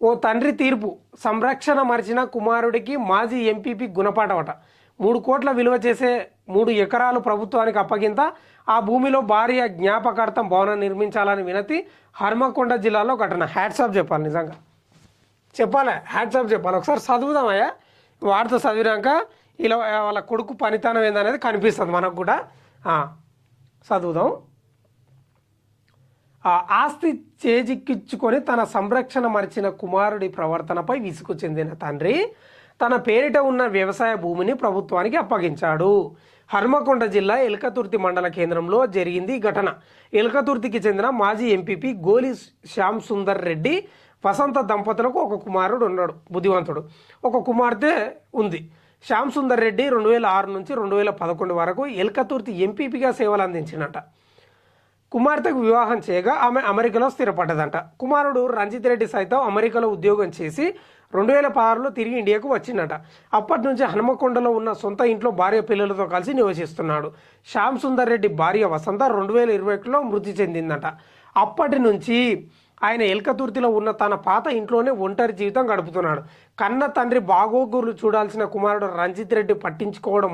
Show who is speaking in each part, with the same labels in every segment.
Speaker 1: ఓ తండ్రి తీర్పు, సంరక్షణ మరిచిన కుమారుడికి మాజీ ఎంపీపీ గుణపాఠమట. 3 కోట్ల విలువ చేసే 3 ఎకరాలు ప్రభుత్వానికి అప్పగింత. ఆ భూమిలో భార్య జ్ఞాపకార్థం భవనం నిర్మించాలని వినతి. హర్మకొండ జిల్లాలో ఘటన. హ్యాట్సాప్ చెప్పాలి, నిజంగా చెప్పాలి, హ్యాట్సాప్ చెప్పాలి. ఒకసారి చదువుదామయ్యా. వాడితో చదివినాక ఇలా వాళ్ళ కొడుకు పనితనం ఏందనేది కనిపిస్తుంది మనకు కూడా. చదువుదాం. ఆస్తి చేజిక్కించుకొని తన సంరక్షణ మరిచిన కుమారుడి ప్రవర్తనపై విసుగు చెందిన తండ్రి తన పేరిట ఉన్న వ్యవసాయ భూమిని ప్రభుత్వానికి అప్పగించాడు. హర్మకొండ జిల్లా ఎల్కతుర్తి మండల కేంద్రంలో జరిగింది ఘటన. ఎల్కతుర్తికి చెందిన మాజీ ఎంపీపీ గోలి శ్యామ్ సుందర్ రెడ్డి వసంత దంపతులకు ఒక కుమారుడు ఉన్నాడు, బుద్ధివంతుడు. ఒక కుమార్తె ఉంది. శ్యామ్ సుందర్ రెడ్డి 2006 నుంచి 2011 వరకు ఎల్కతుర్తి ఎంపీపీగా సేవలు అందించినట. కుమార్తెకు వివాహం చేయగా ఆమె అమెరికాలో స్థిరపడ్డదంట. కుమారుడు రంజిత్ రెడ్డి సైతం అమెరికాలో ఉద్యోగం చేసి 2016లో తిరిగి ఇండియాకు వచ్చిందట. అప్పటి నుంచి హనుమకొండలో ఉన్న సొంత ఇంట్లో భార్య పిల్లలతో కలిసి నివసిస్తున్నాడు. శ్యామ్ సుందర్ రెడ్డి భార్య వసంత 2021లో మృతి చెందిందట. అప్పటి నుంచి ఆయన ఎల్కతుర్తిలో ఉన్న తన పాత ఇంట్లోనే ఒంటరి జీవితం గడుపుతున్నాడు. కన్న తండ్రి బాగోగులు చూడాల్సిన కుమారుడు రంజిత్ రెడ్డి పట్టించుకోవడం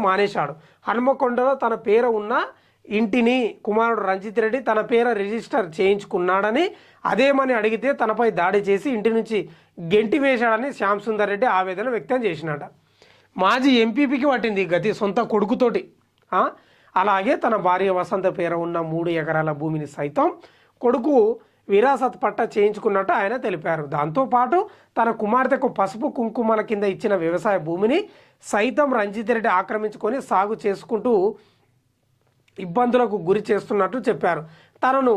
Speaker 1: మానేశాడు. హనుమకొండలో తన పేరు ఉన్న ఇంటిని కుమారుడు రంజిత్ రెడ్డి తన పేర రిజిస్టర్ చేయించుకున్నాడని, అదేమని అడిగితే తనపై దాడి చేసి ఇంటి నుంచి గెంటి వేశాడని శ్యామ్ సుందర్ రెడ్డి ఆవేదన వ్యక్తం చేసినట. మాజీ ఎంపీపీకి పట్టింది గతి సొంత కొడుకుతోటి. అలాగే తన భార్య వసంత పేర ఉన్న 3 ఎకరాల భూమిని సైతం కొడుకు విరాసత్ పట్ట చేయించుకున్నట్టు ఆయన తెలిపారు. దాంతోపాటు తన కుమార్తెకు పసుపు కుంకుమల కింద ఇచ్చిన వ్యవసాయ భూమిని సైతం రంజిత్ రెడ్డి ఆక్రమించుకొని సాగు చేసుకుంటూ ఇబ్బందులకు గురి చేస్తున్నట్టు చెప్పారు. తనను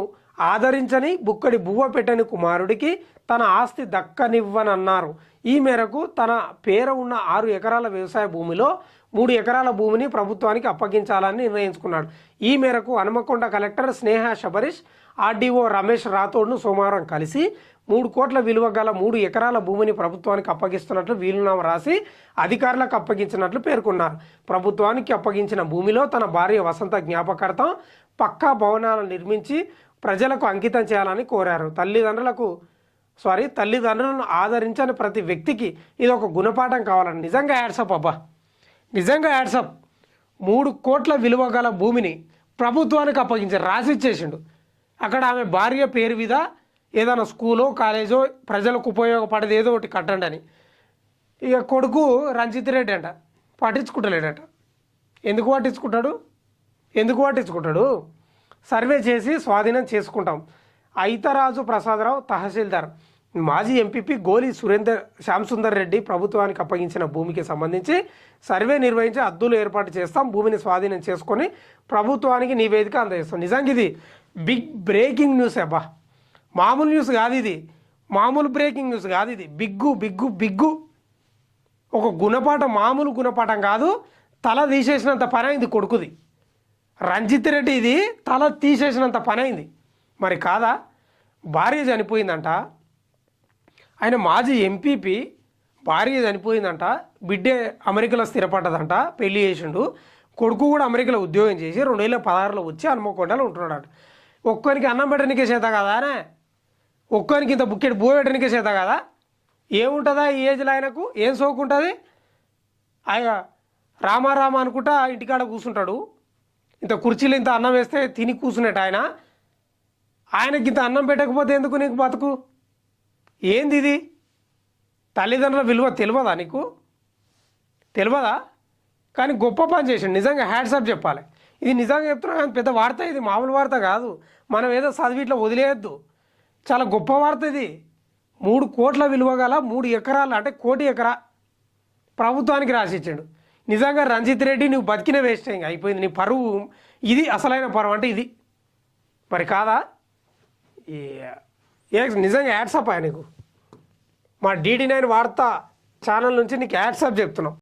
Speaker 1: ఆదరించని, బుక్కడి బువ్వ పెట్టని కుమారుడికి తన ఆస్తి దక్కనివ్వనన్నారు. ఈ మేరకు తన పేర ఉన్న 6 ఎకరాల వ్యవసాయ భూమిలో 3 ఎకరాల భూమిని ప్రభుత్వానికి అప్పగించాలని నిర్ణయించుకున్నాడు. ఈ మేరకు హనుమకొండ కలెక్టర్ స్నేహ శబరీష్, ఆర్డీఓ రమేష్ రాథోడ్ను సోమవారం కలిసి 3 కోట్ల విలువ గల 3 ఎకరాల భూమిని ప్రభుత్వానికి అప్పగిస్తున్నట్లు వీలునామా రాసి అధికారులకు అప్పగించినట్లు పేర్కొన్నారు. ప్రభుత్వానికి అప్పగించిన భూమిలో తన భార్య వసంత జ్ఞాపకార్థం పక్కా భవనాలను నిర్మించి ప్రజలకు అంకితం చేయాలని కోరారు. తల్లిదండ్రులను ఆదరించని ప్రతి వ్యక్తికి ఇది ఒక గుణపాఠం కావాలని. నిజంగా యాడ్సప్ అబ్బా, నిజంగా యాడ్సప్. 3 కోట్ల విలువ గల భూమిని ప్రభుత్వానికి అప్పగించి రాసిచ్చేసిండు. అక్కడ ఆమె భార్య పేరు మీద ఏదైనా స్కూలో కాలేజో ప్రజలకు ఉపయోగపడేది ఏదో ఒకటి కట్టండి అని. ఇక కొడుకు రంజిత్ రెడ్డి అంట పట్టించుకుంటలేడట. ఎందుకు పట్టించుకుంటాడు? సర్వే చేసి స్వాధీనం చేసుకుంటాం. ఐతరాజు ప్రసాదరావు తహసీల్దార్. మాజీ ఎంపీపీ గోలి శ్యామ్ సుందర్ రెడ్డి ప్రభుత్వానికి అప్పగించిన భూమికి సంబంధించి సర్వే నిర్వహించి హద్దులు ఏర్పాటు చేస్తాం. భూమిని స్వాధీనం చేసుకొని ప్రభుత్వానికి నివేదిక అందజేస్తాం. నిజంగా ఇది బిగ్ బ్రేకింగ్ న్యూస్ అబ్బా, మామూలు న్యూస్ కాదు ఇది, మామూలు బ్రేకింగ్ న్యూస్ కాదు ఇది. బిగ్గు ఒక గుణపాఠం, మామూలు గుణపాఠం కాదు. తల తీసేసినంత పని అయింది కొడుకుది. రంజిత్ రెడ్డి ఇది తల తీసేసినంత పని అయింది. మరి కాదా? భార్య చనిపోయిందంట, ఆయన మాజీ ఎంపీపీ, భార్య చనిపోయిందంట, బిడ్డే అమెరికాలో స్థిరపడ్డదంట, పెళ్లి చేసిండు. కొడుకు కూడా అమెరికాలో ఉద్యోగం చేసి 2016లో వచ్చి హనుమకొండలో ఉంటున్నాడు. ఒక్కరికి అన్నం పెట్టడానికే చేత కదా, ఒక్కరికి ఇంత బుక్కెట్ బూ పెట్టడానికే చేత కదా. ఏముంటుందా ఈ ఏజ్లో ఆయనకు? ఏం సోకుంటుంది? ఆయన రామారామ అనుకుంటా ఇంటికాడ కూర్చుంటాడు. ఇంత కుర్చీలు ఇంత అన్నం వేస్తే తిని కూర్చునేట ఆయనకి ఇంత అన్నం పెట్టకపోతే ఎందుకు నీకు బతుకు? ఏంది ఇది? తల్లిదండ్రుల విలువ తెలియదా నీకు? తెలియదా? కానీ గొప్ప పని చేసిండు. నిజంగా హ్యాట్సాప్ చెప్పాలి. ఇది నిజంగా చెప్తున్నా కానీ పెద్ద వార్త, ఇది మామూలు వార్త కాదు. మనం ఏదో చదివి ఇట్లా వదిలేయద్దు. చాలా గొప్ప వార్త ఇది. 3 కోట్ల విలువ గల 3 ఎకరాలు, అంటే 1 కోటి ఎకరా ప్రభుత్వానికి రాసిచ్చాడు. నిజంగా రంజిత్ రెడ్డి నువ్వు బతికిన వేస్ట్ ఇంకా అయిపోయింది. నీ పరువు ఇది, అసలైన పరువు అంటే ఇది. మరి కాదా? నిజంగా యాడ్సప్ నీకు. మా DD9 వార్త ఛానల్ నుంచి నీకు యాడ్సప్ చెప్తున్నాం.